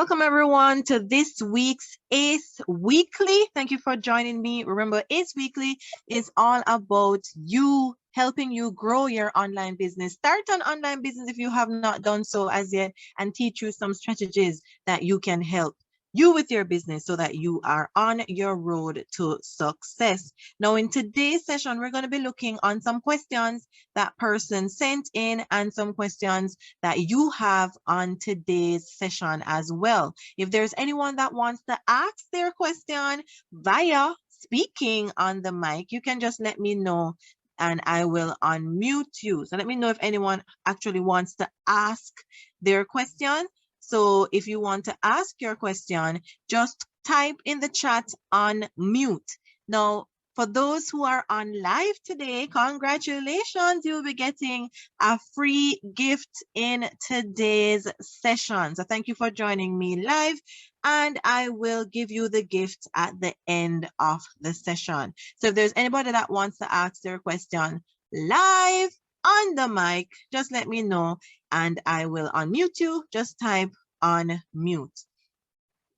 Welcome everyone to this week's ACE Weekly. Thank you for joining me. Remember, ACE Weekly is all about you, helping you grow your online business. Start an online business if you have not done so as yet, and teach you some strategies that you can help you with your business so that you are on your road to success. Now, in today's session, we're going to be looking on some questions that person sent in and some questions that you have on today's session as well. If there's anyone that wants to ask their question via speaking on the mic, you can just let me know and I will unmute you. So let me know if anyone actually wants to ask their question. So if you want to ask your question, just type in the chat on mute. Now, for those who are on live today, congratulations, you'll be getting a free gift in today's session. So thank you for joining me live, and I will give you the gift at the end of the session. So if there's anybody that wants to ask their question live on the mic, just let me know and I will unmute you. Just type on mute.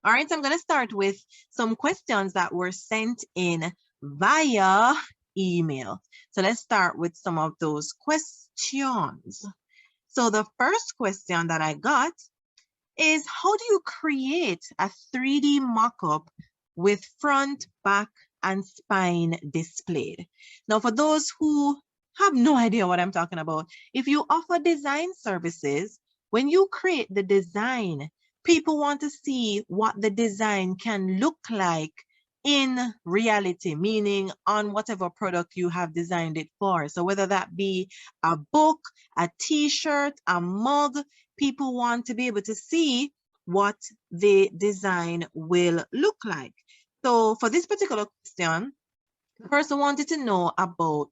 All right, so I'm going to start with some questions that were sent in via email. So let's start with some of those questions. So the first question that I got is, how do you create a 3D mock-up with front, back, and spine displayed? Now, for those who have no idea what I'm talking about, if you offer design services, when you create the design, people want to see what the design can look like in reality, meaning on whatever product you have designed it for. So whether that be a book, a t-shirt, a mug, people want to be able to see what the design will look like. So for this particular question, the person wanted to know about,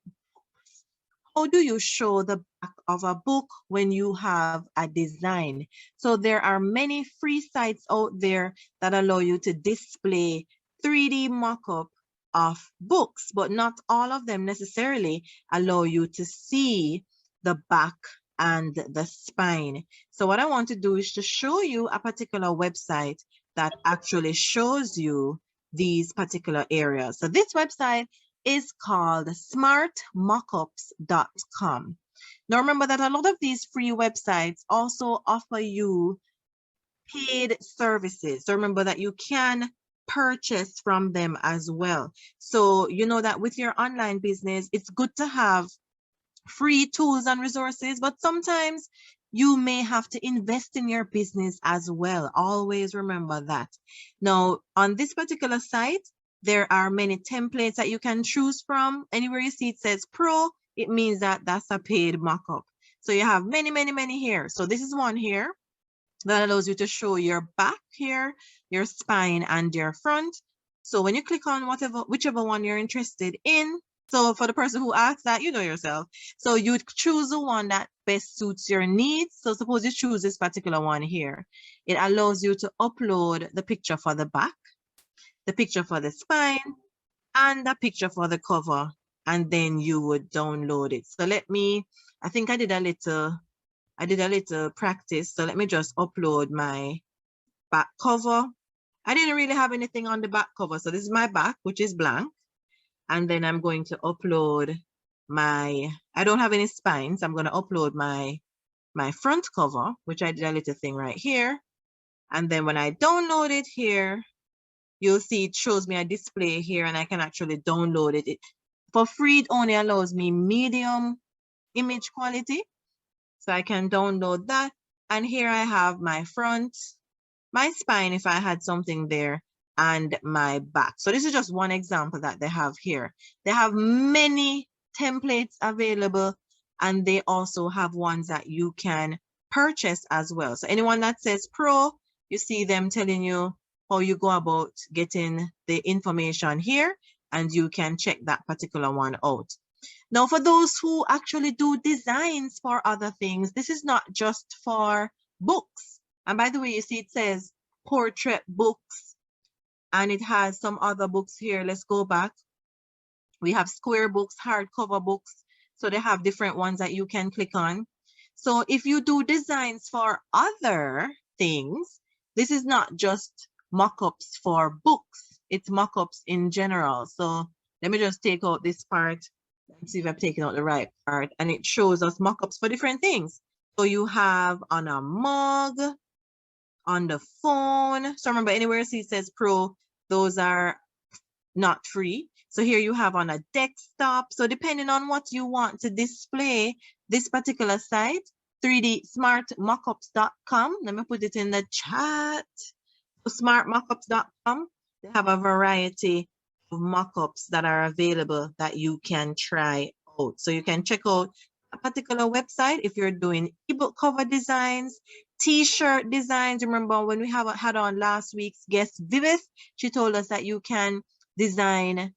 how do you show the back of a book when you have a design? So there are many free sites out there that allow you to display 3D mock-up of books, but not all of them necessarily allow you to see the back and the spine. So what I want to do is to show you a particular website that actually shows you these particular areas. So this website is called smartmockups.com. Now remember that a lot of these free websites also offer you paid services. So remember that you can purchase from them as well. So you know that with your online business, it's good to have free tools and resources, but sometimes you may have to invest in your business as well. Always remember that. Now, on this particular site, there are many templates that you can choose from. Anywhere you see it says pro, it means that that's a paid mockup. So you have many here. So this is one here that allows you to show your back here, your spine, and your front. So when you click on whichever one you're interested in, so for the person who asked that, you know yourself. So you would choose the one that best suits your needs. So suppose you choose this particular one here. It allows you to upload the picture for the back, the picture for the spine, and the picture for the cover, and then you would download it. So let me, I think I did a little practice. So let me just upload my back cover. I didn't really have anything on the back cover. So this is my back, which is blank. And then I'm going to upload I don't have any spines. I'm going to upload my front cover, which I did a little thing right here. And then when I download it here, you'll see it shows me a display here, and I can actually download it. For free, it only allows me medium image quality. So I can download that. And here I have my front, my spine, if I had something there, and my back. So this is just one example that they have here. They have many templates available, and they also have ones that you can purchase as well. So anyone that says pro, you see them telling you how you go about getting the information here, and you can check that particular one out. Now, for those who actually do designs for other things, this is not just for books. And by the way, you see it says portrait books, and it has some other books here. Let's go back. We have square books, hardcover books. So they have different ones that you can click on. So if you do designs for other things, this is not just mockups for books, it's mockups in general. So let me just take out this part and see if I've taken out the right part, and it shows us mockups for different things. So you have on a mug, on the phone. So remember, anywhere it says pro, those are not free. So here you have on a desktop. So depending on what you want to display, this particular site, 3dsmartmockups.com. Let me put it in the chat. So smartmockups.com, they have a variety of mockups that are available that you can try out. So you can check out a particular website if you're doing ebook cover designs, t-shirt designs. Remember when we had on last week's guest Vivith, she told us that you can design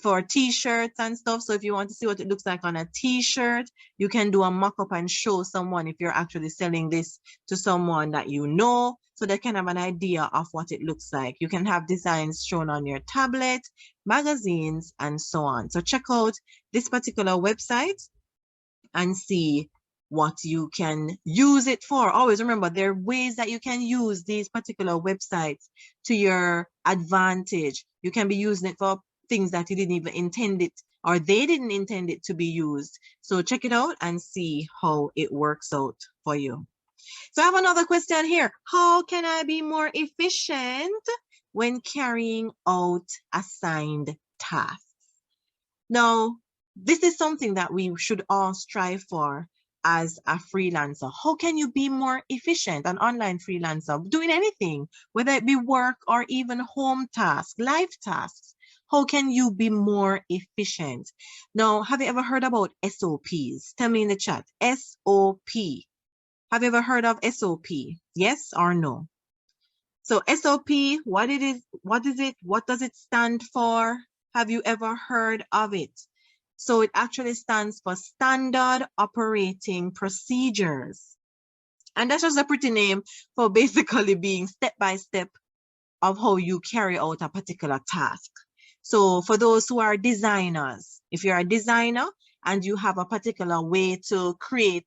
for t-shirts and stuff. So if you want to see what it looks like on a t-shirt, you can do a mock-up and show someone if you're actually selling this to someone that you know, so they can have an idea of what it looks like. You can have designs shown on your tablet, magazines, and so on. So check out this particular website and see what you can use it for. Always remember, there are ways that you can use these particular websites to your advantage. You can be using it for things that you didn't even intend it, or they didn't intend it to be used. So check it out and see how it works out for you. So I have another question here. How can I be more efficient when carrying out assigned tasks? Now, this is something that we should all strive for as a freelancer. How can you be more efficient, an online freelancer, doing anything, whether it be work or even home tasks, life tasks? How can you be more efficient? Now, have you ever heard about SOPs? Tell me in the chat. SOP. Have you ever heard of SOP? Yes or no? So SOP, what is it? What does it stand for? Have you ever heard of it? So it actually stands for Standard Operating Procedures. And that's just a pretty name for basically being step-by-step of how you carry out a particular task. So for those who are designers, if you're a designer and you have a particular way to create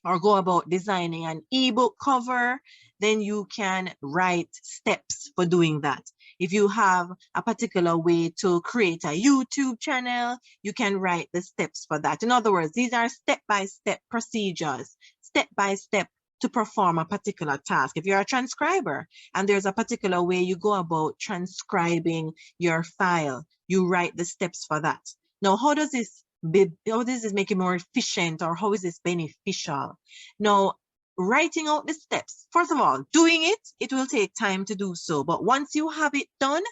or go about designing an ebook cover, then you can write steps for doing that. If you have a particular way to create a YouTube channel, you can write the steps for that. In other words, these are step-by-step procedures, step-by-step to perform a particular task. If you're a transcriber and there's a particular way you go about transcribing your file, you write the steps for that. Now, how does this make it more efficient, or how is this beneficial? Now, writing out the steps, first of all, doing it will take time to do so. But once you have it done,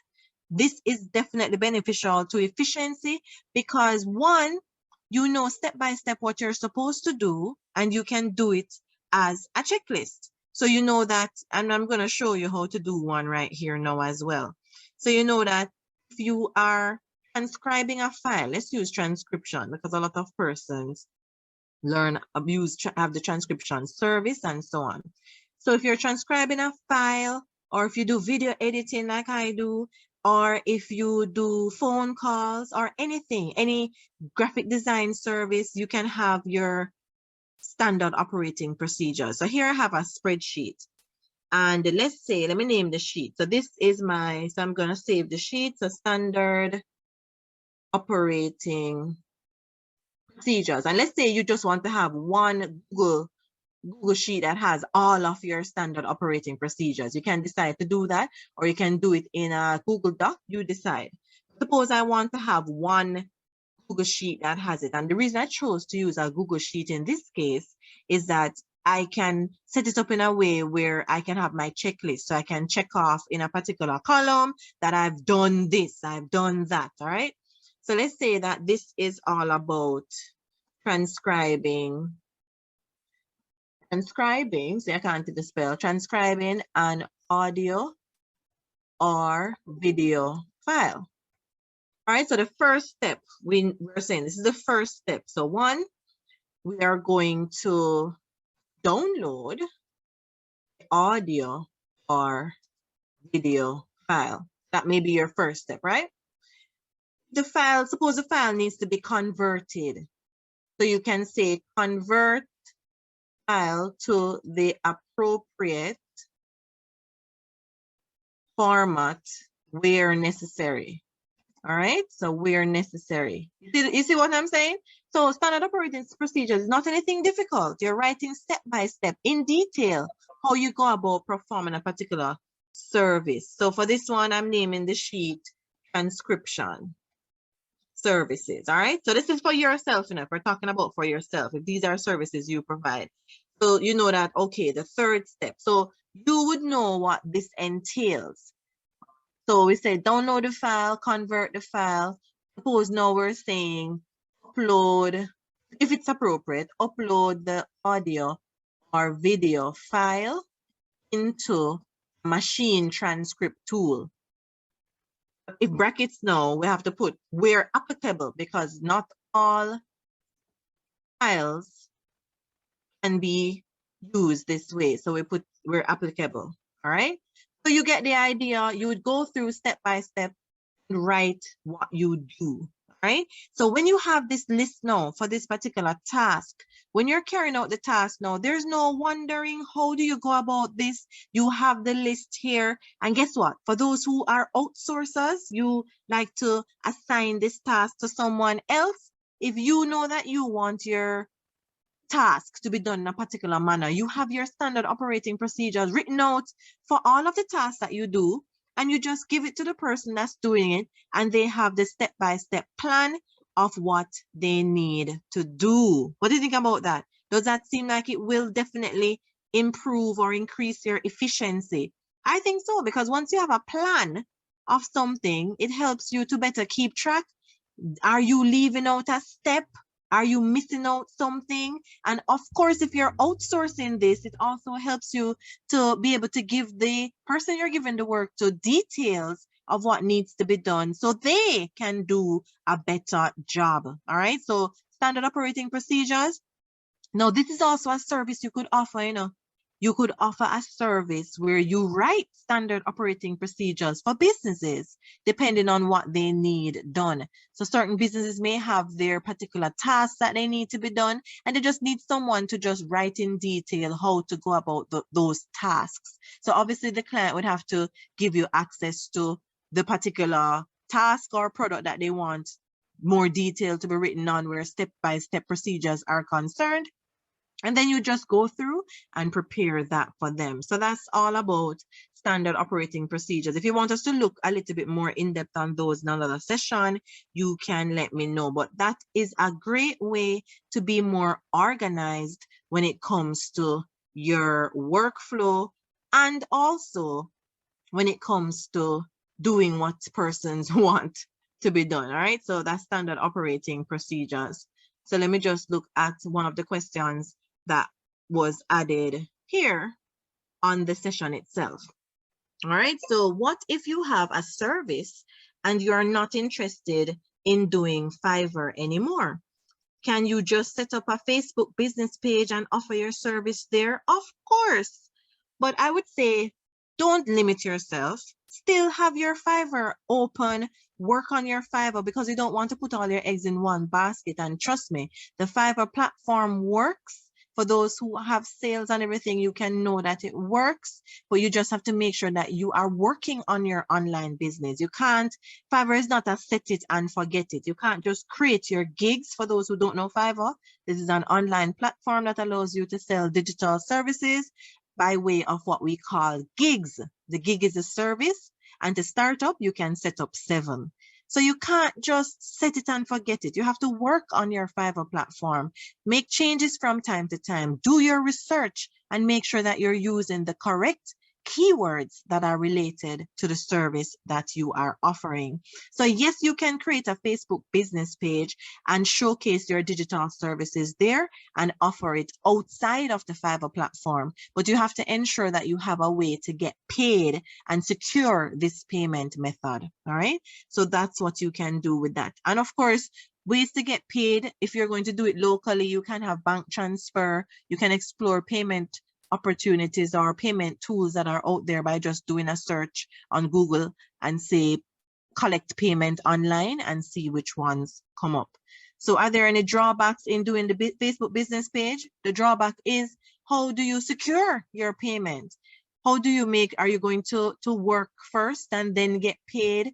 this is definitely beneficial to efficiency, because one, you know step by step what you're supposed to do, and you can do it as a checklist. So you know that, and I'm going to show you how to do one right here now as well. So you know that if you are transcribing a file, let's use transcription because a lot of persons have the transcription service and so on. So if you're transcribing a file, or if you do video editing like I do, or if you do phone calls or anything, any graphic design service, you can have your standard operating procedures. So here I have a spreadsheet, and let's say, let me name the sheet. So this is so I'm going to save the sheet. So standard operating procedures. And let's say you just want to have one Google sheet that has all of your standard operating procedures. You can decide to do that, or you can do it in a Google Doc. You decide. Suppose I want to have one Google sheet that has it. And the reason I chose to use a Google sheet in this case is that I can set it up in a way where I can have my checklist. So I can check off in a particular column that I've done this, I've done that, all right? So let's say that this is all about transcribing, so I can't even spell, transcribing an audio or video file. All right, so the first step, we're saying this is the first step. So one, we are going to download the audio or video file. That may be your first step, right? The file, suppose the file needs to be converted. So you can say convert file to the appropriate format where necessary. All right, so where necessary. You see what I'm saying? So standard operating procedures is not anything difficult. You're writing step by step in detail how you go about performing a particular service. So for this one, I'm naming the sheet transcription services. All right, so this is for yourself, if we're talking about for yourself, if these are services you provide. So you know that, okay, the third step. So you would know what this entails. So we say download the file, convert the file. Suppose now we're saying upload, if it's appropriate, upload the audio or video file into machine transcript tool. If brackets now, we have to put where applicable, because not all files can be used this way. So we put where applicable. All right. So you get the idea. You would go through step by step and write what you do. Right? So when you have this list now for this particular task, when you're carrying out the task now, there's no wondering how do you go about this. You have the list here. And guess what? For those who are outsourcers, you like to assign this task to someone else. If you know that you want your task to be done in a particular manner, you have your standard operating procedures written out for all of the tasks that you do, and you just give it to the person that's doing it, and they have the step-by-step plan of what they need to do. What do you think about that? Does that seem like it will definitely improve or increase your efficiency? I think so, because once you have a plan of something, it helps you to better keep track. Are you leaving out a step? Are you missing out something? And of course, if you're outsourcing this, it also helps you to be able to give the person you're giving the work to details of what needs to be done so they can do a better job. All right. So standard operating procedures. Now, this is also a service you could offer, You could offer a service where you write standard operating procedures for businesses, depending on what they need done. So certain businesses may have their particular tasks that they need to be done, and they just need someone to just write in detail how to go about those tasks. So obviously the client would have to give you access to the particular task or product that they want more detail to be written on, where step-by-step procedures are concerned. And then you just go through and prepare that for them. So that's all about standard operating procedures. If you want us to look a little bit more in depth on those in another session, you can let me know. But that is a great way to be more organized when it comes to your workflow, and also when it comes to doing what persons want to be done. All right. So that's standard operating procedures. So let me just look at one of the questions that was added here on the session itself. All right, so what if you have a service and you are not interested in doing Fiverr anymore? Can you just set up a Facebook business page and offer your service there? Of course, but I would say don't limit yourself. Still have your Fiverr open, work on your Fiverr, because you don't want to put all your eggs in one basket. And trust me, the Fiverr platform works. For those who have sales and everything, you can know that it works, but you just have to make sure that you are working on your online business. You can't, Fiverr is not a set it and forget it. You can't just create your gigs. For those who don't know Fiverr, this is an online platform that allows you to sell digital services by way of what we call gigs. The gig is a service, and to start up, you can set up 7. So you can't just set it and forget it. You have to work on your Fiverr platform, make changes from time to time, do your research, and make sure that you're using the correct keywords that are related to the service that you are offering. So yes, you can create a Facebook business page and showcase your digital services there and offer it outside of the Fiverr platform, but you have to ensure that you have a way to get paid and secure this payment method. All right, so that's what you can do with that. And of course, ways to get paid. If you're going to do it locally, you can have bank transfer. You can explore payment opportunities or payment tools that are out there by just doing a search on Google and say collect payment online and see which ones come up. So are there any drawbacks in doing the Facebook business page? The drawback is, how do you secure your payment? How do you make, are you going to work first and then get paid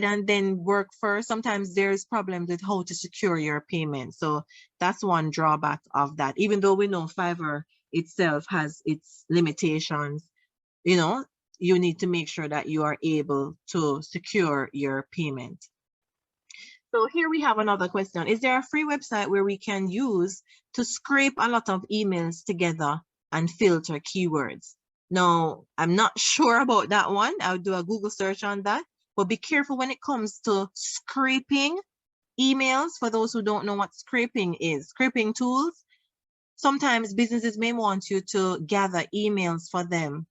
and then work first? Sometimes there's problems with how to secure your payment. So that's one drawback of that. Even though we know Fiverr itself has its limitations, you know, you need to make sure that you are able to secure your payment. So here we have another question. Is there a free website where we can use to scrape a lot of emails together and filter keywords? Now, I'm not sure about that one. I'll do a Google search on that. But be careful when it comes to scraping emails. For those who don't know what scraping is, scraping tools, sometimes businesses may want you to gather emails for them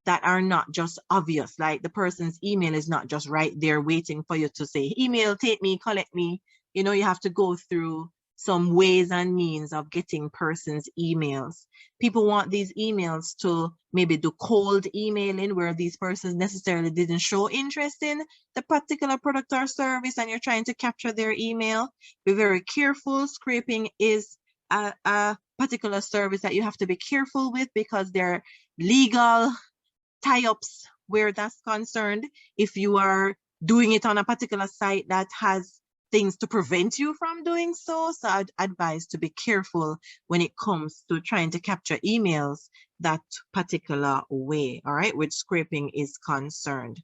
that are not just obvious, like the person's email is not just right there waiting for you to say, email, take me, collect me. You know, you have to go through some ways and means of getting person's emails. People want these emails to maybe do cold emailing where these persons necessarily didn't show interest in the particular product or service, and you're trying to capture their email. Be very careful. Scraping is a particular service that you have to be careful with because they're legal tie-ups where that's concerned. If you are doing it on a particular site that has things to prevent you from doing so, I'd advise to be careful when it comes to trying to capture emails that particular way, all right, which scraping is concerned.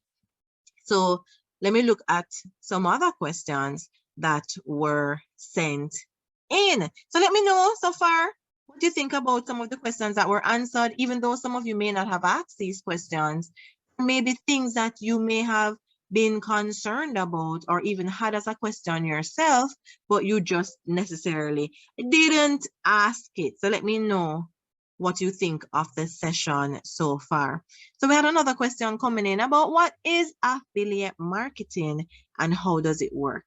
So let me look at some other questions that were sent in. So let me know so far, what do you think about some of the questions that were answered, even though some of you may not have asked these questions, maybe things that you may have been concerned about or even had as a question yourself, but you just necessarily didn't ask it. So let me know what you think of the session so far. So we had another question coming in about what is affiliate marketing and how does it work?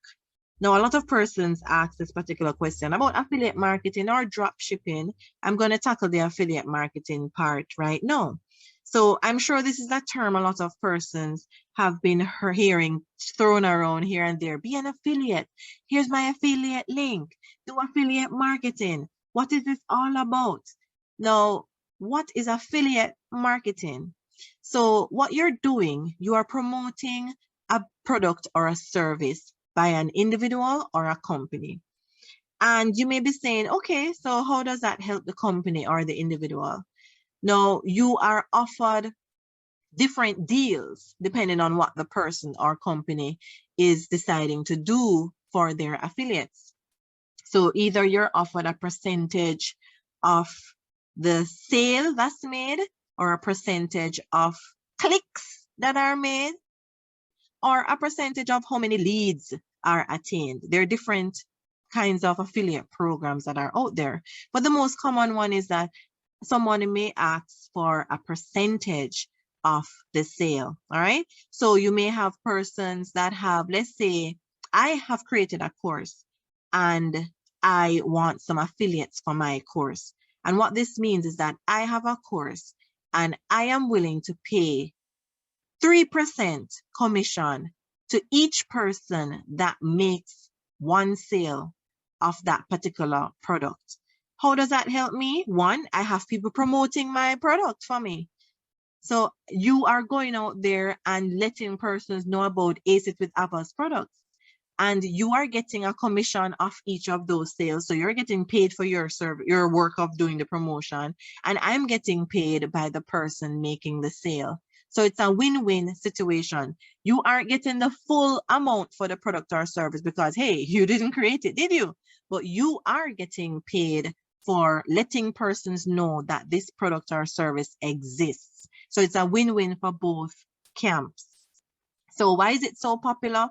Now, a lot of persons ask this particular question about affiliate marketing or drop shipping. I'm going to tackle the affiliate marketing part right now. So I'm sure this is a term a lot of persons have been hearing thrown around here and there. Be an affiliate. Here's my affiliate link. Do affiliate marketing. What is this all about? Now, what is affiliate marketing? So what you're doing, you are promoting a product or a service by an individual or a company. And you may be saying, okay, so how does that help the company or the individual? Now, you are offered different deals depending on what the person or company is deciding to do for their affiliates. So either you're offered a percentage of the sale that's made or a percentage of clicks that are made or a percentage of how many leads are attained. There are different kinds of affiliate programs that are out there. But the most common one is that someone may ask for a percentage of the sale, all right? So you may have persons that have, let's say, I have created a course and I want some affiliates for my course. And what this means is that I have a course and I am willing to pay 3% commission to each person that makes one sale of that particular product. How does that help me? One, I have people promoting my product for me. So you are going out there and letting persons know about aceitwithava's products. And you are getting a commission off each of those sales. So you're getting paid for your work of doing the promotion. And I'm getting paid by the person making the sale. So it's a win-win situation. You aren't getting the full amount for the product or service because, hey, you didn't create it, did you? But you are getting paid for letting persons know that this product or service exists. So it's a win-win for both camps. So why is it so popular?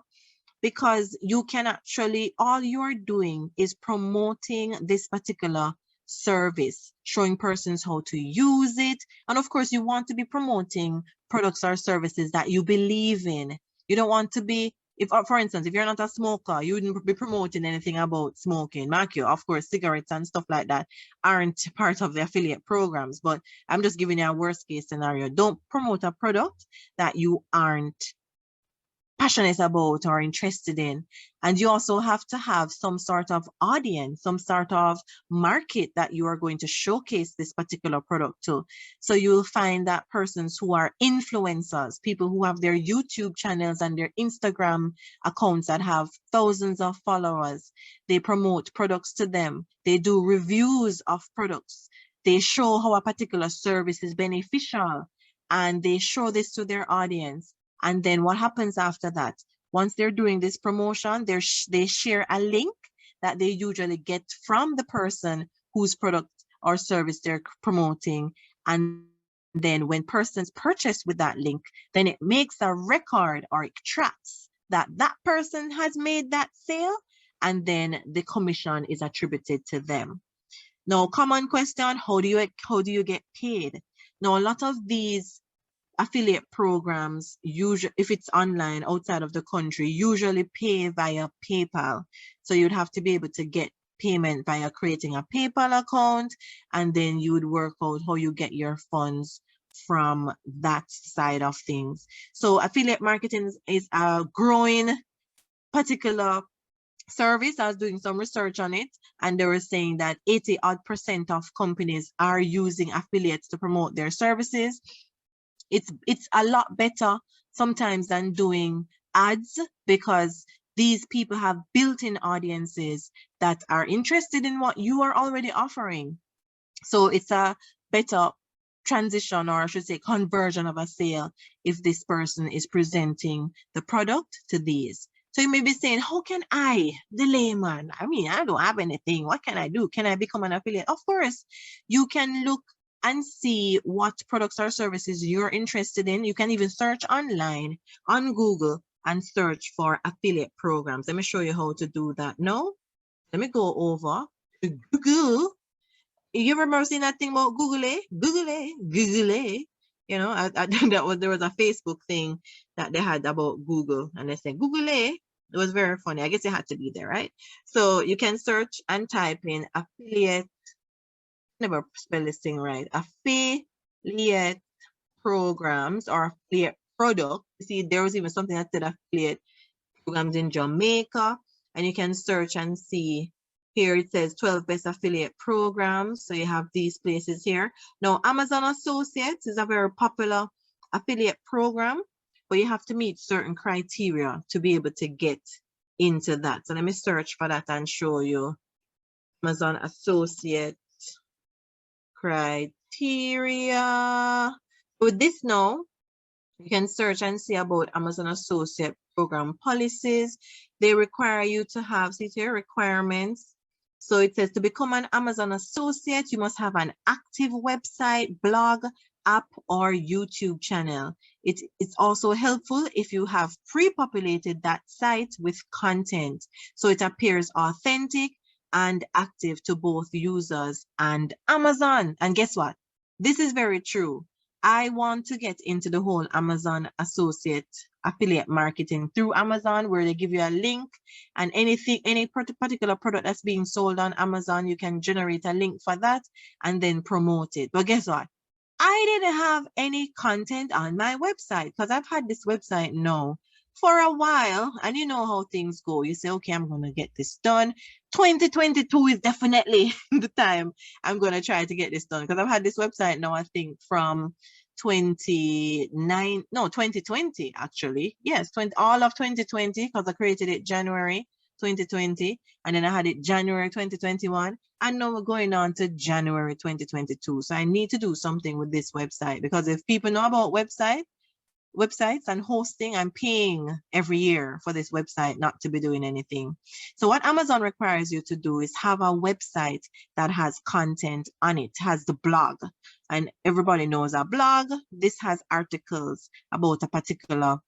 Because you can actually, all you're doing is promoting this particular service, showing persons how to use it. And of course, you want to be promoting products or services that you believe in. You don't want to be, if, for instance, if you're not a smoker, you wouldn't be promoting anything about smoking. Mark you, of course, cigarettes and stuff like that aren't part of the affiliate programs, but I'm just giving you a worst case scenario. Don't promote a product that you aren't passionate about or interested in. And you also have to have some sort of audience, some sort of market that you are going to showcase this particular product to. So you'll find that persons who are influencers, people who have their YouTube channels and their Instagram accounts that have thousands of followers, they promote products to them. They do reviews of products. They show how a particular service is beneficial, and they show this to their audience. And then what happens after that? Once they're doing this promotion, they share a link that they usually get from the person whose product or service they're promoting. And then when persons purchase with that link, then it makes a record, or it tracks that that person has made that sale, and then the commission is attributed to them. Now, common question, how do you get paid? Now, a lot of these affiliate programs, usually if it's online outside of the country, usually pay via PayPal. So you'd have to be able to get payment via creating a PayPal account, and then you would work out how you get your funds from that side of things. So affiliate marketing is a growing particular service. I was doing some research on it, and they were saying that 80% of companies are using affiliates to promote their services. It's a lot better sometimes than doing ads, because these people have built-in audiences that are interested in what you are already offering. So it's a better transition, or I should say conversion of a sale, if this person is presenting the product to these. So you may be saying, how can I, the layman, I mean, I don't have anything. What can I do? Can I become an affiliate? Of course, you can look and see what products or services you're interested in. You can even search online on Google and search for affiliate programs. Let me show you how to do that now. Let me go over to Google. You remember seeing that thing about Google? You know, there was a Facebook thing that they had about Google, and they said Google. It was very funny. I guess it had to be there, right? So you can search and type in affiliate. Never spell this thing right. Affiliate programs or affiliate product. You see, there was even something that said affiliate programs in Jamaica, and you can search and see. Here it says 12 best affiliate programs. So you have these places here. Now, Amazon Associates is a very popular affiliate program, but you have to meet certain criteria to be able to get into that. So let me search for that and show you Amazon Associate criteria. With this now, you can search and see about Amazon Associate program policies. They require you to have, see here, requirements. So it says to become an Amazon Associate, you must have an active website, blog, app, or YouTube channel. It's also helpful if you have pre-populated that site with content, so it appears authentic and active to both users and Amazon. And guess what? This is very true. I want to get into the whole Amazon Associate affiliate marketing through Amazon, where they give you a link, and any particular product that's being sold on Amazon, you can generate a link for that and then promote it. But guess what? I didn't have any content on my website, because I've had this website now for a while, and you know how things go. You say, okay, I'm going to get this done. 2022 is definitely the time I'm going to try to get this done, because I've had this website now, I think from 2020 actually. Yes, all of 2020, because I created it January 2020, and then I had it January 2021, and now we're going on to January 2022. So I need to do something with this website, because if people know about websites and hosting, I'm paying every year for this website not to be doing anything. So what Amazon requires you to do is have a website that has content on it, has the blog, and everybody knows a blog. This has articles about a particular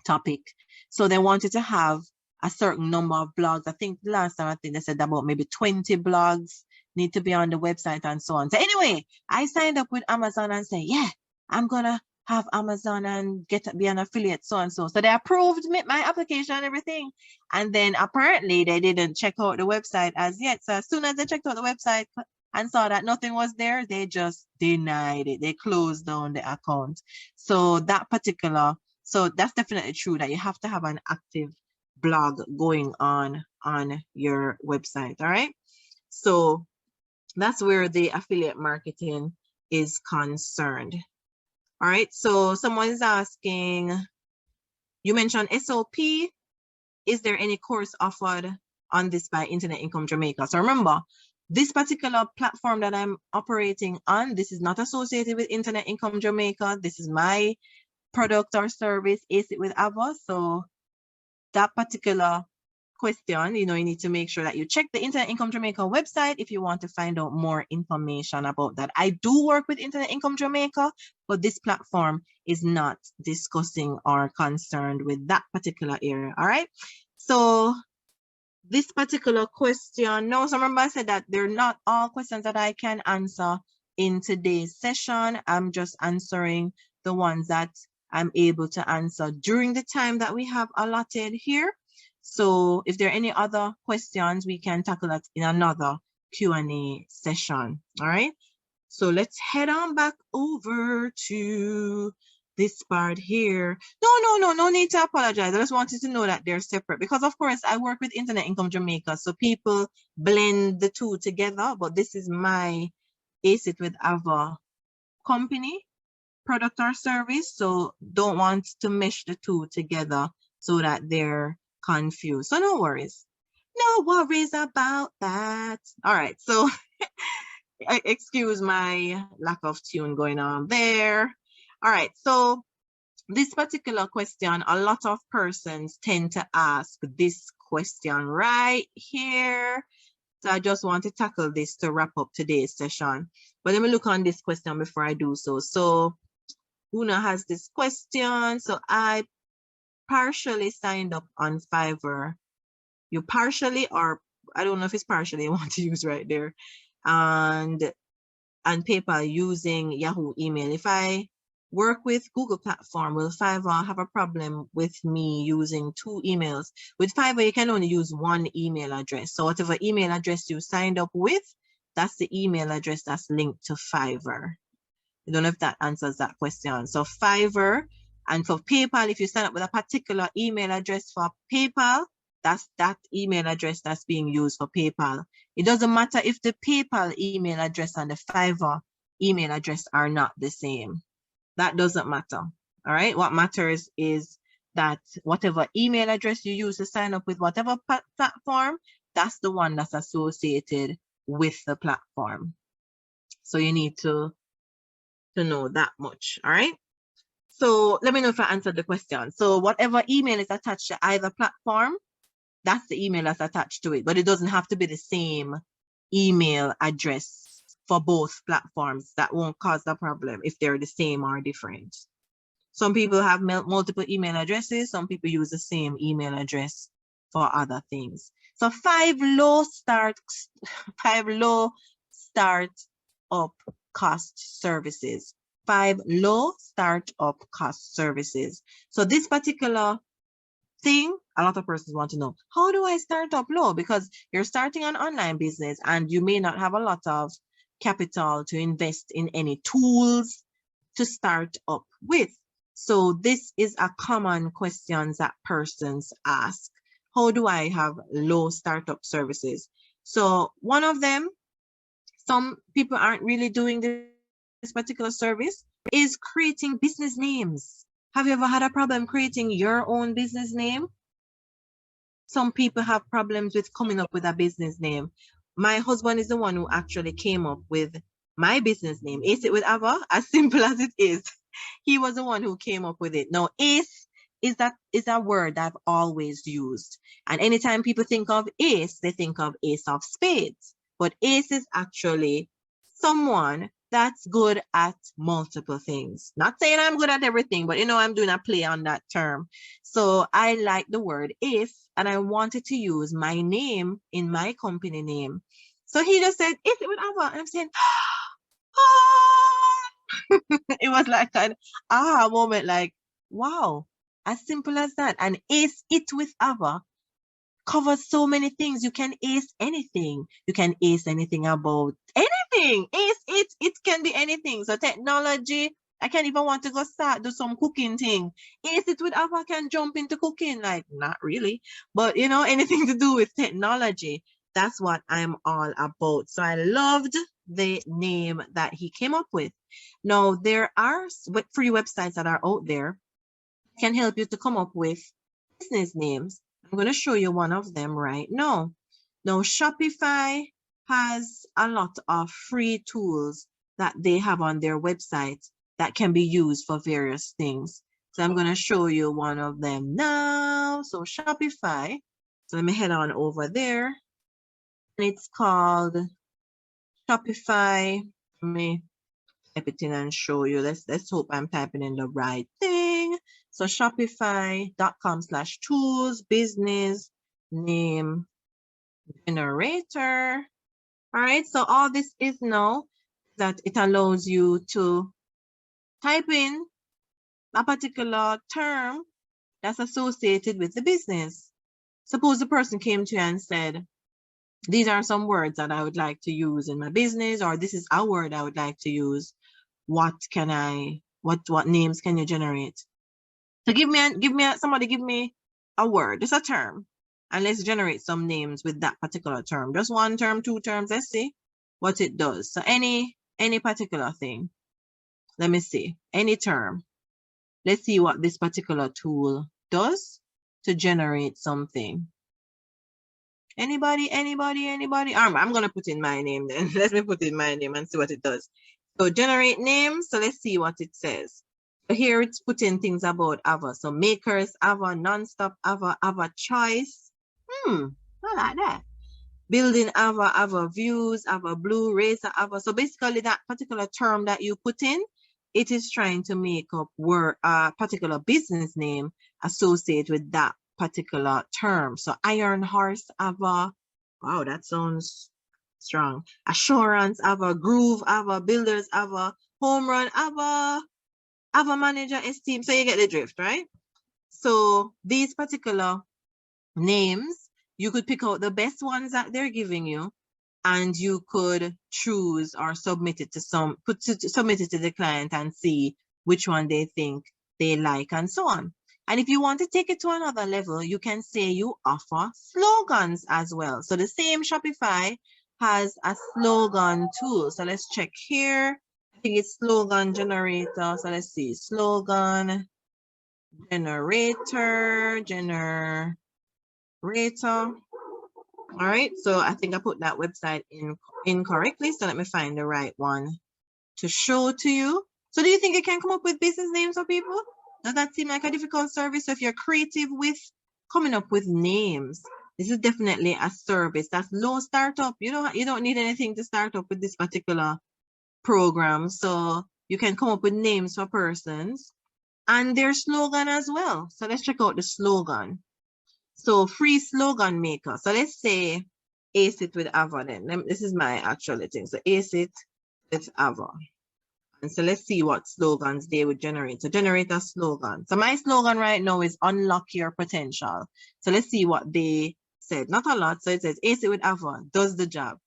topic. So they wanted to have a certain number of blogs. I think last time, I think they said about maybe 20 blogs need to be on the website and so on. So anyway, I signed up with Amazon and said, yeah, I'm gonna have Amazon and be an affiliate, so and so. So they approved my application and everything. And then apparently they didn't check out the website as yet. So as soon as they checked out the website and saw that nothing was there, they just denied it. They closed down the account. So that particular So that's definitely true that you have to have an active blog going on your website. All right. So that's where the affiliate marketing is concerned. All right. So someone is asking, you mentioned SOP. Is there any course offered on this by Internet Income Jamaica? So remember, this particular platform that I'm operating on, this is not associated with Internet Income Jamaica. This is my product or service, aceitwithava. So that particular question, you need to make sure that you check the Internet Income Jamaica website if you want to find out more information about that. I do work with Internet Income Jamaica, but this platform is not discussing or concerned with that particular area. All right. So this particular question, no, so remember I said that they're not all questions that I can answer in today's session. I'm just answering the ones that I'm able to answer during the time that we have allotted here. So if there are any other questions, we can tackle that in another Q&A session. All right. So let's head on back over to this part here. No need to apologize. I just wanted to know that they're separate because, of course, I work with Internet Income Jamaica. So people blend the two together, but this is my aceitwithava company, product or service. So don't want to mesh the two together so that they're confused. So no worries. No worries about that. All right. So excuse my lack of tune going on there. All right. So this particular question, a lot of persons tend to ask this question right here. So I just want to tackle this to wrap up today's session. But let me look on this question before I do so. So Una has this question. So I partially signed up on Fiverr. You partially, or I don't know if it's partially, I want to use right there. And PayPal using Yahoo email. If I work with Google platform, will Fiverr have a problem with me using 2 emails? With Fiverr, you can only use 1 email address. So whatever email address you signed up with, that's the email address that's linked to Fiverr. I don't know if that answers that question. So Fiverr, and for PayPal, if you sign up with a particular email address for PayPal, that's that email address that's being used for PayPal. It doesn't matter if the PayPal email address and the Fiverr email address are not the same. That doesn't matter. All right. What matters is that whatever email address you use to sign up with whatever platform, that's the one that's associated with the platform. So you need to know that much. All right. So let me know if I answered the question. So whatever email is attached to either platform, that's the email that's attached to it, but it doesn't have to be the same email address for both platforms. That won't cause a problem if they're the same or different. Some people have multiple email addresses. Some people use the same email address for other things. So 5 low start up cost services. 5 low startup cost services. So this particular thing, a lot of persons want to know, how do I start up low? Because you're starting an online business and you may not have a lot of capital to invest in any tools to start up with. So this is a common question that persons ask. How do I have low startup services? So one of them, some people aren't really doing this particular service, is creating business names. Have you ever had a problem creating your own business name? Some people have problems with coming up with a business name. My husband is the one who actually came up with my business name, aceitwithava, as simple as it is. He was the one who came up with it. Now, ace is a word that I've always used. And anytime people think of ace, they think of ace of spades. But ace is actually someone that's good at multiple things. Not saying I'm good at everything, but I'm doing a play on that term. So I like the word ace, and I wanted to use my name in my company name. So he just said, aceitwithava. And I'm saying, ah! It was like an aha moment, like, wow, as simple as that. And aceitwithava covers so many things. You can ace anything. You can ace anything about anything. Ace it can be anything. So technology, I can't even want to go do some cooking thing. Is it with Ava can jump into cooking? Like, not really. But, you know, anything to do with technology, that's what I'm all about. So I loved the name that he came up with. Now, there are free websites that are out there can help you to come up with business names. I'm going to show you one of them right now. Now, Shopify has a lot of free tools that they have on their website that can be used for various things. So I'm going to show you one of them now. So Shopify. So let me head on over there. And it's called Shopify. Let me type it in and show you. Let's hope I'm typing in the right thing. So shopify.com/tools business name generator. All right, so all this is now that it allows you to type in a particular term that's associated with the business. Suppose the person came to you and said, these are some words that I would like to use in my business, or this is a word I would like to use. What names can you generate? So somebody give me a word, just a term, and let's generate some names with that particular term. Just one term, two terms, let's see what it does. So any particular thing. Let me see, any term. Let's see what this particular tool does to generate something. Anybody? I'm gonna put in my name then. Let me put in my name and see what it does. So generate names. So let's see what it says. So here it's putting things about Ava. So makers, Ava, nonstop, Ava choice. I like that. Building Ava views, Ava blue, razor, Ava. So basically that particular term that you put in, it is trying to make up a particular business name associated with that particular term. So iron horse, Ava. Wow, that sounds strong. Assurance, Ava, groove, Ava, builders, Ava, home run, Ava manager, esteem. So you get the drift, right? So these particular names, you could pick out the best ones that they're giving you, and you could choose or submit it to submit it to the client and see which one they think they like and so on. And if you want to take it to another level, you can say you offer slogans as well. So the same Shopify has a slogan tool. So let's check here. I think it's slogan generator. So let's see, slogan generator. All right, so I think I put that website in incorrectly. So let me find the right one to show to you. So do you think you can come up with business names for people? Does that seem like a difficult service? So if you're creative with coming up with names, this is definitely a service that's low startup. You don't need anything to start up with this particular program. So you can come up with names for persons and their slogan as well. So let's check out the slogan. So free slogan maker. So let's say Aceit with Ava then. This is my actual thing. So Aceit with Ava. And so let's see what slogans they would generate. So generate a slogan. So my slogan right now is unlock your potential. So let's see what they said. Not a lot. So it says Aceit with Ava does the job.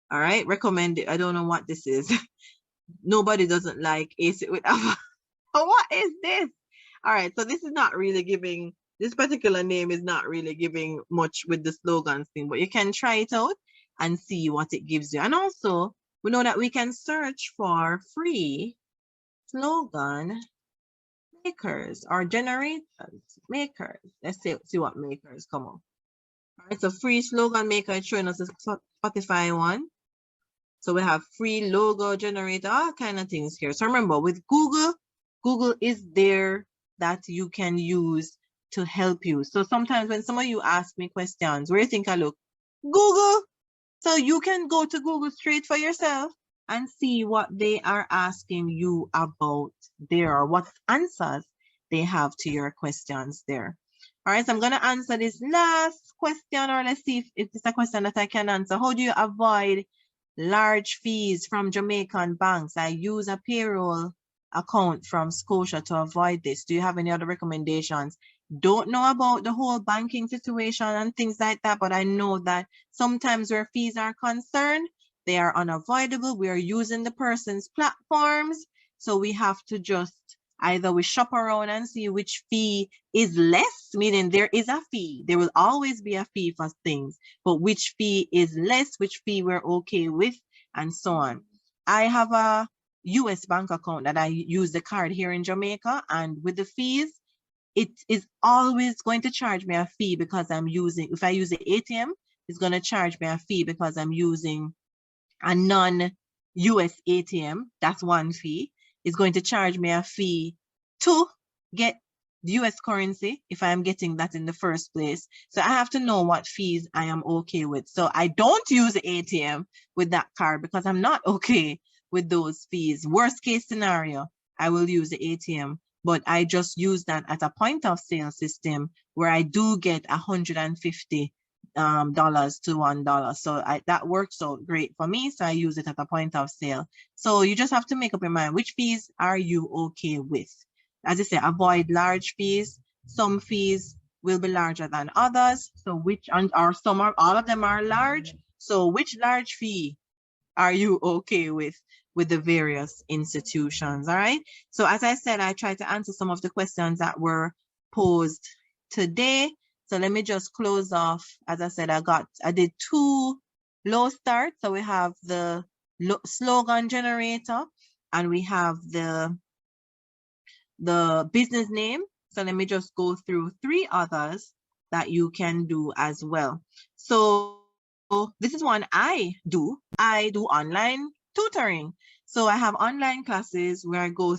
All right. Recommend it. I don't know what this is. Nobody doesn't like Aceit with Ava. What is this? All right. So this is not really giving, this particular name is not really giving much with the slogans thing, but you can try it out and see what it gives you. And also, we know that we can search for free slogan makers or generators, makers. Let's see what makers come up. All right, so free slogan maker is showing us the Spotify one. So we have free logo generator, all kind of things here. So remember, with Google is there that you can use to help you. So sometimes when some of you ask me questions, where you think I look? Google. So you can go to Google straight for yourself and see what they are asking you about there, or what answers they have to your questions there. All right, so I'm going to answer this last question, or let's see if it's a question that I can answer. How do you avoid large fees from Jamaican banks? I use a payroll account from Scotia to avoid this. Do you have any other recommendations? Don't know about the whole banking situation and things like that, but I know that sometimes where fees are concerned, they are unavoidable. We are using the person's platforms. So we have to just either we shop around and see which fee is less, meaning there is a fee. There will always be a fee for things, but which fee is less, which fee we're okay with, and so on. I have a US bank account that I use the card here in Jamaica, and with the fees, it is always going to charge me a fee because I'm using, if I use the ATM, it's going to charge me a fee because I'm using a non-US ATM. That's one fee. It's going to charge me a fee to get US currency if I'm getting that in the first place. So I have to know what fees I am okay with. So I don't use the ATM with that card because I'm not okay with those fees. Worst case scenario, I will use the ATM, but I just use that at a point of sale system where I do get $150 to $1. So that works out great for me. So I use it at a point of sale. So you just have to make up your mind, which fees are you okay with? As I say, avoid large fees. Some fees will be larger than others. So which, or some are, all of them are large. So which large fee are you okay with the various institutions? All right. So as I said, I tried to answer some of the questions that were posed today. So let me just close off. As I said, I did 2 low starts. So we have the slogan generator and we have the business name. So let me just go through 3 others that you can do as well. So this is one I do. I do online tutoring. So I have online classes where I go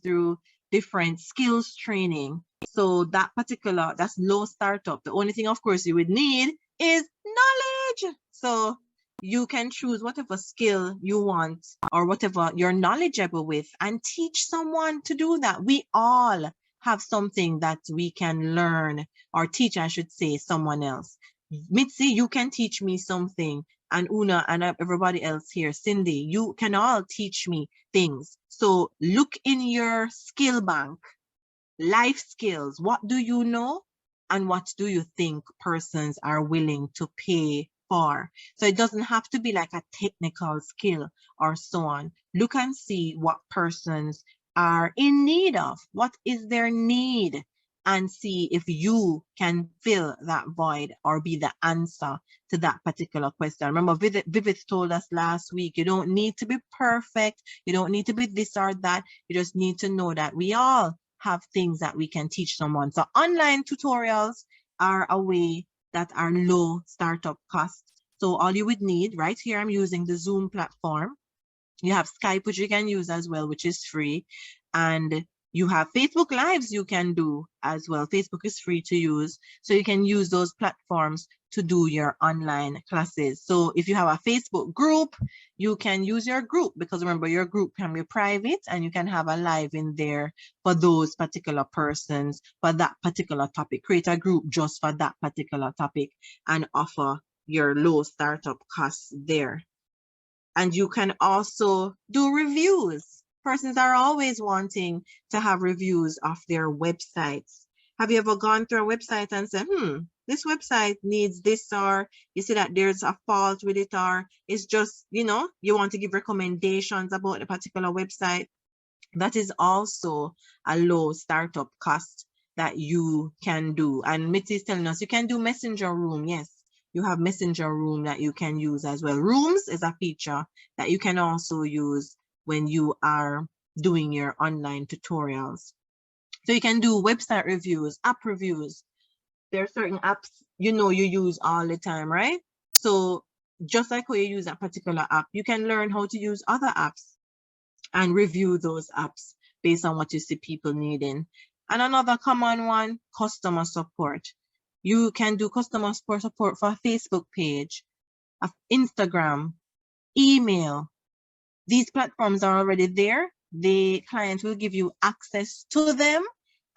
through different skills training. So that's low startup. The only thing, of course, you would need is knowledge. So you can choose whatever skill you want or whatever you're knowledgeable with and teach someone to do that. We all have something that we can learn or teach, I should say, someone else. Mitzi, you can teach me something, and Una and everybody else here, Cindy, you can all teach me things. So look in your skill bank, life skills. What do you know and what do you think persons are willing to pay for? So it doesn't have to be like a technical skill or so on. Look and see what persons are in need of. What is their need? And see if you can fill that void or be the answer to that particular question. Remember, Vivith told us last week, you don't need to be perfect. You don't need to be this or that. You just need to know that we all have things that we can teach someone. So online tutorials are a way that are low startup costs. So all you would need, right here, I'm using the Zoom platform. You have Skype, which you can use as well, which is free. And you have Facebook Lives you can do as well. Facebook is free to use. So you can use those platforms to do your online classes. So if you have a Facebook group, you can use your group, because remember, your group can be private and you can have a live in there for those particular persons for that particular topic. Create a group just for that particular topic and offer your low startup costs there. And you can also do reviews. Persons are always wanting to have reviews of their websites. Have you ever gone through a website and said, this website needs this, or you see that there's a fault with it, or it's just, you want to give recommendations about a particular website? That is also a low startup cost that you can do. And Mitzi is telling us you can do messenger room. Yes, you have messenger room that you can use as well. Rooms is a feature that you can also use when you are doing your online tutorials. So you can do website reviews, app reviews. There are certain apps you use all the time, right? So just like how you use that particular app, you can learn how to use other apps and review those apps based on what you see people needing. And another common one, customer support. You can do customer support for a Facebook page, Instagram, email. These platforms are already there. The client will give you access to them.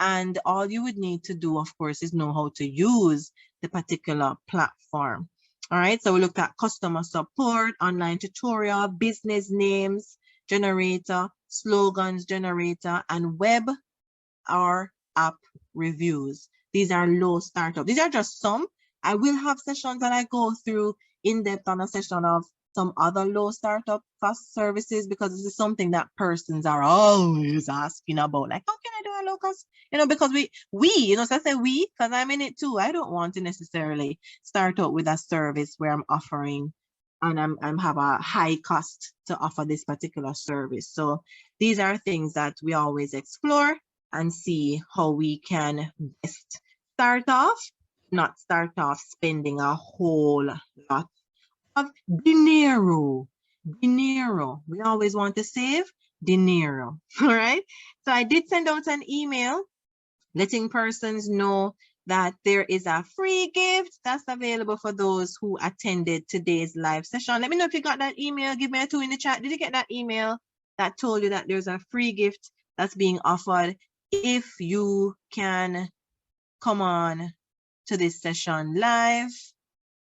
And all you would need to do, of course, is know how to use the particular platform. All right, so we looked at customer support, online tutorial, business names generator, slogans generator, and web or app reviews. These are low startup. These are just some. I will have sessions that I go through in depth on a session of some other low startup cost services, because this is something that persons are always asking about. Like, how can I do a low cost? Because we, so I say we, because I'm in it too. I don't want to necessarily start out with a service where I'm offering and I'm have a high cost to offer this particular service. So these are things that we always explore and see how we can best start off, not start off spending a whole lot of dinero. Dinero. We always want to save dinero. All right. So I did send out an email letting persons know that there is a free gift that's available for those who attended today's live session. Let me know if you got that email. Give me a 2 in the chat. Did you get that email that told you that there's a free gift that's being offered if you can come on to this session live?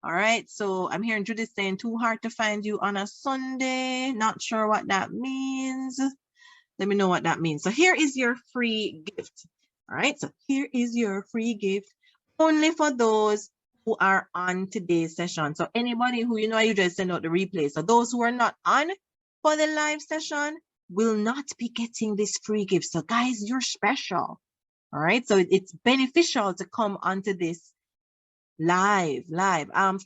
All right, so I'm hearing Judith saying too hard to find you on a Sunday. Not sure what that means. Let me know what that means. So here is your free gift. All right, so here is your free gift only for those who are on today's session. So anybody who, I usually send out the replay. So those who are not on for the live session will not be getting this free gift. So guys, you're special. All right, so it's beneficial to come onto this live.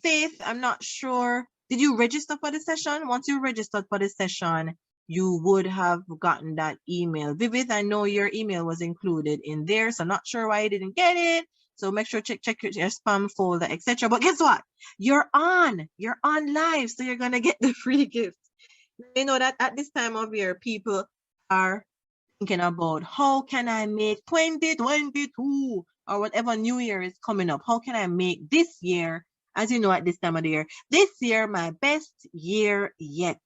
Faith, I'm not sure. Did you register for the session? Once you registered for the session, you would have gotten that email. Vivid, I know your email was included in there, so I'm not sure why you didn't get it. So make sure check your spam folder, etc. But guess what? You're on live, so you're gonna get the free gift. You know that at this time of year, people are thinking about how can I make 2022 or whatever new year is coming up. How can I make this year, as you know, at this time of the year, this year my best year yet?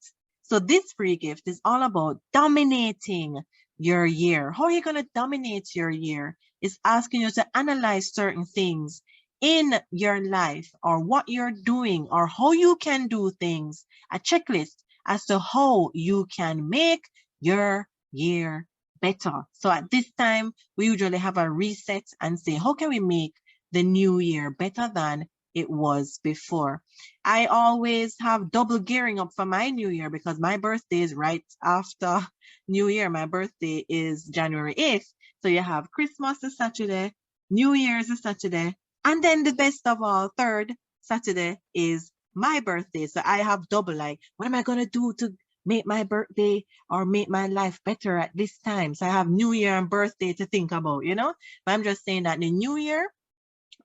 So this free gift is all about dominating your year. How are you going to dominate your year? It's asking you to analyze certain things in your life or what you're doing or how you can do things, a checklist as to how you can make your year better. So at this time, we usually have a reset and say, how can we make the new year better than it was before? I always have double gearing up for my new year because my birthday is right after New Year. My birthday is January 8th. So you have Christmas is Saturday, New Year's is Saturday, and then the best of all, third Saturday is my birthday. So I have double, like, what am I going to do to make my birthday or make my life better at this time? So I have New Year and birthday to think about, But I'm just saying that the New Year,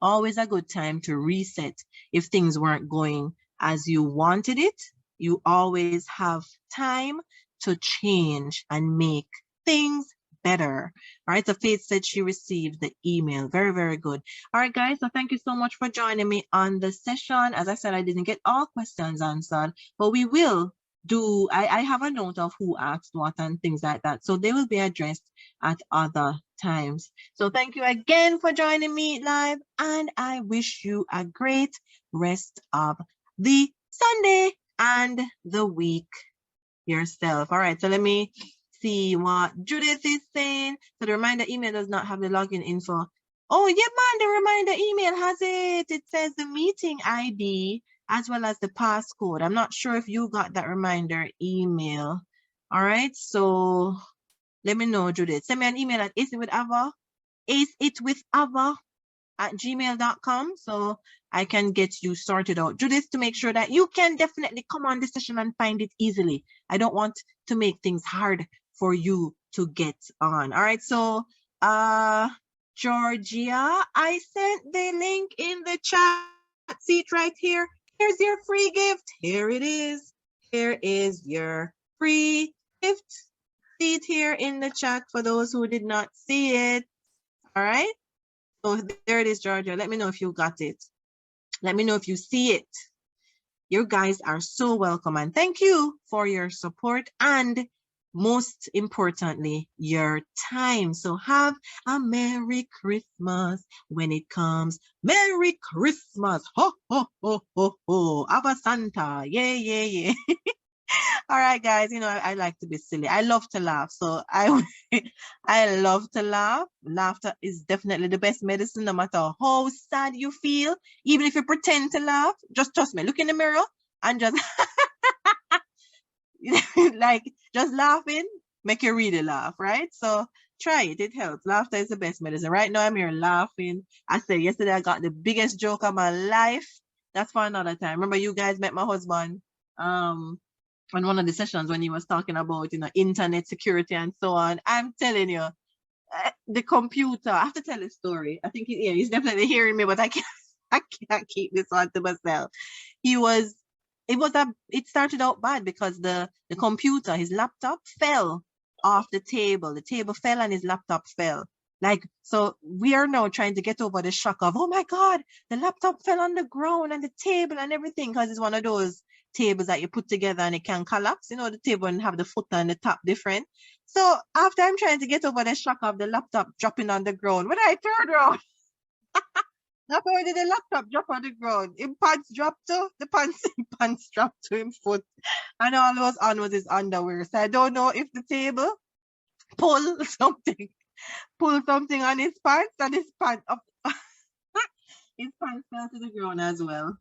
always a good time to reset. If things weren't going as you wanted it, you always have time to change and make things better. All right, so Faith said she received the email. Very, very good. All right, guys, so thank you so much for joining me on the session. As I said, I didn't get all questions answered, but we will do, I have a note of who asked what and things like that. So they will be addressed at other times. So thank you again for joining me live, and I wish you a great rest of the Sunday and the week yourself. All right, so let me see what Judith is saying. So the reminder email does not have the login info. Oh, yeah, man, the reminder email has it. It says the meeting ID as well as the passcode. I'm not sure if you got that reminder email. All right, so let me know, Judith. Send me an email at aceitwithava@gmail.com so I can get you sorted out, Judith, to make sure that you can definitely come on this session and find it easily. I don't want to make things hard for you to get on. All right, so Georgia, I sent the link in the chat. See it right here. Here's your free gift. Here it is. Here is your free gift. See it here in the chat for those who did not see it. All right. So there it is, Georgia. Let me know if you got it. Let me know if you see it. You guys are so welcome, and thank you for your support and most importantly, your time. So have a Merry Christmas when it comes. Merry Christmas. Ho, ho, ho, ho, ho. Ava Santa. Yeah, yeah, yeah. All right, guys, I like to be silly. I love to laugh. So I love to laugh. Laughter is definitely the best medicine, no matter how sad you feel. Even if you pretend to laugh, just trust me. Look in the mirror and just Like just laughing, make you really laugh, right? So try it. It helps. Laughter is the best medicine. Right now I'm here laughing. I said yesterday I got the biggest joke of my life. That's for another time. Remember you guys met my husband on one of the sessions when he was talking about, internet security and so on. I'm telling you, the computer. I have to tell a story. I think he's definitely hearing me, but I can't. I can't keep this on to myself. It started out bad because the computer, his laptop fell off the table. The table fell and his laptop fell. Like, so we are now trying to get over the shock of, oh my God, the laptop fell on the ground and the table and everything, because it's one of those tables that you put together and it can collapse, the table and have the foot and the top different. So after I'm trying to get over the shock of the laptop dropping on the ground, when I turned around, not only did the laptop drop on the ground, his pants dropped too. The pants dropped to his foot. And all was on was his underwear. So I don't know if the table pulled something on his pants, and his pants up his pants fell to the ground as well.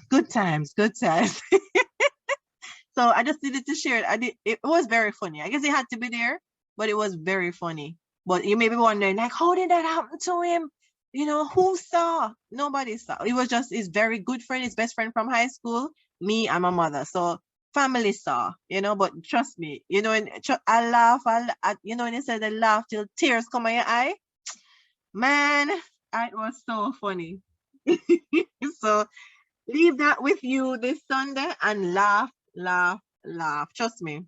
Good times, good times. So I just needed to share it. It was very funny. I guess it had to be there, but it was very funny. But you may be wondering, like, how did that happen to him? Who saw? Nobody saw. It was just his very good friend, his best friend from high school, me and my mother. So family saw, but trust me, and I laugh, when you said I laugh till tears come on your eye, man, it was so funny. So leave that with you this Sunday and laugh, laugh, laugh. Trust me,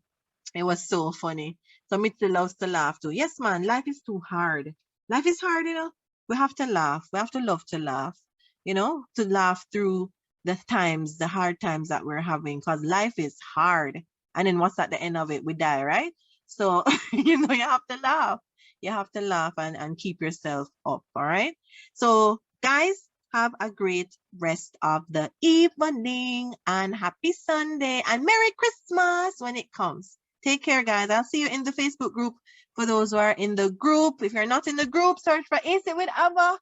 it was so funny. So Mitzi loves to laugh too. Yes, man, life is too hard. Life is hard, We have to laugh. We have to love to laugh, to laugh through the hard times that we're having, because life is hard. And then what's at the end of it? We die, right? So, you have to laugh. You have to laugh and keep yourself up, all right? So, guys, have a great rest of the evening and happy Sunday and Merry Christmas when it comes. Take care, guys. I'll see you in the Facebook group. For those who are in the group, if you're not in the group, search for aceitwithava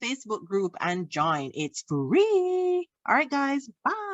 Facebook group and join. It's free. All right, guys. Bye.